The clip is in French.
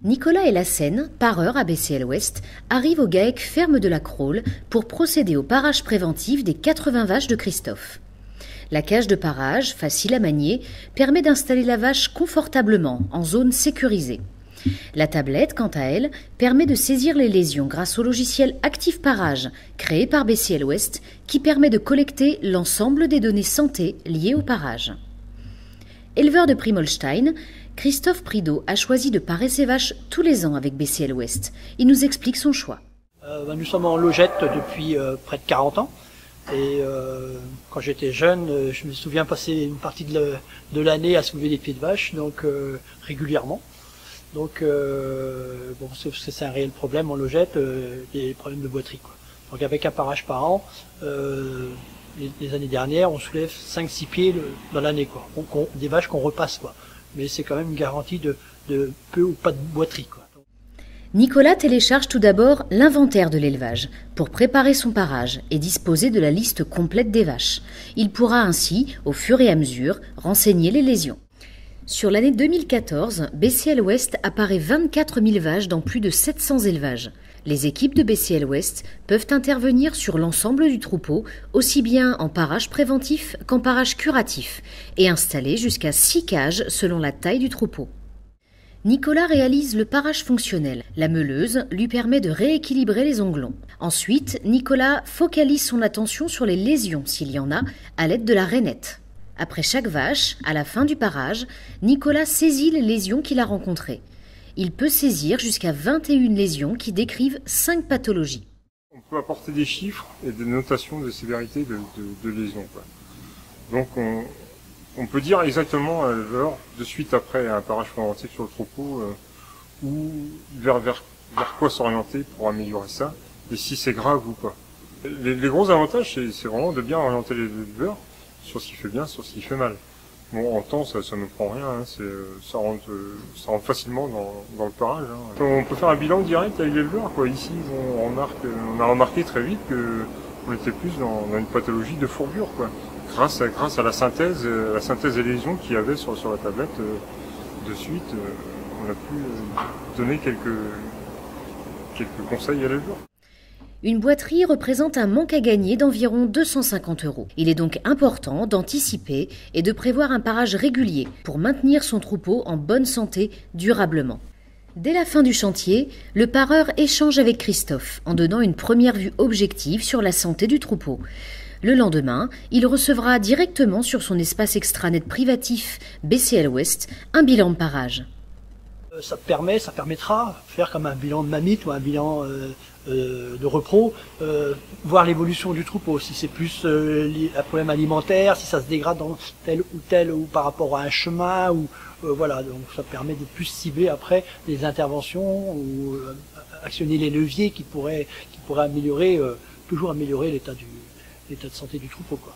Nicolas et Lassène, pareurs à BCL Ouest, arrivent au GAEC ferme de la Crôle pour procéder au parage préventif des 80 vaches de Christophe. La cage de parage, facile à manier, permet d'installer la vache confortablement en zone sécurisée. La tablette, quant à elle, permet de saisir les lésions grâce au logiciel Active Parage, créé par BCL Ouest, qui permet de collecter l'ensemble des données santé liées au parage. Éleveur de Primolstein, Christophe Prideau a choisi de parer ses vaches tous les ans avec BCL Ouest. Il nous explique son choix. Nous sommes en logette depuis près de 40 ans. Et quand j'étais jeune, je me souviens passer une partie de l'année à soulever des pieds de vache, donc régulièrement. Donc bon, c'est un réel problème en logette, des problèmes de boiterie, quoi. Donc avec un parage par an, les années dernières, on soulève 5-6 pieds dans l'année, quoi. Des vaches qu'on repasse, quoi. Mais c'est quand même une garantie de peu ou pas de boiterie, quoi. Nicolas télécharge tout d'abord l'inventaire de l'élevage pour préparer son parage et disposer de la liste complète des vaches. Il pourra ainsi, au fur et à mesure, renseigner les lésions. Sur l'année 2014, BCL Ouest apparaît 24 000 vaches dans plus de 700 élevages. Les équipes de BCL Ouest peuvent intervenir sur l'ensemble du troupeau, aussi bien en parage préventif qu'en parage curatif, et installer jusqu'à 6 cages selon la taille du troupeau. Nicolas réalise le parage fonctionnel. La meuleuse lui permet de rééquilibrer les onglons. Ensuite, Nicolas focalise son attention sur les lésions, s'il y en a, à l'aide de la rainette. Après chaque vache, à la fin du parage, Nicolas saisit les lésions qu'il a rencontrées. Il peut saisir jusqu'à 21 lésions qui décrivent 5 pathologies. On peut apporter des chiffres et des notations de sévérité de lésions, quoi. Donc on peut dire exactement à l'éleveur, de suite après un parage préventif sur le troupeau, ou vers quoi s'orienter pour améliorer ça, et si c'est grave ou pas. Les gros avantages, c'est vraiment de bien orienter l'éleveur sur ce qui fait bien, sur ce qui fait mal. Bon, en temps, ça ne prend rien, hein, ça rentre facilement dans le parage, hein. On peut faire un bilan direct avec l'éleveur, quoi. Ici, on a remarqué très vite qu'on était plus dans une pathologie de fourbure, quoi. Grâce à la synthèse des lésions qu'il y avait sur la tablette, de suite, on a pu donner quelques conseils à l'éleveur. Une boiterie représente un manque à gagner d'environ 250 €. Il est donc important d'anticiper et de prévoir un parage régulier pour maintenir son troupeau en bonne santé durablement. Dès la fin du chantier, le pareur échange avec Christophe en donnant une première vue objective sur la santé du troupeau. Le lendemain, il recevra directement sur son espace extranet privatif BCL Ouest un bilan de parage. Ça permettra de faire comme un bilan de mamite ou un bilan de repro, voir l'évolution du troupeau, si c'est plus un problème alimentaire, si ça se dégrade dans tel ou par rapport à un chemin, ou voilà, donc ça permet de plus cibler après les interventions ou actionner les leviers qui pourraient améliorer, toujours améliorer l'état de santé du troupeau, quoi.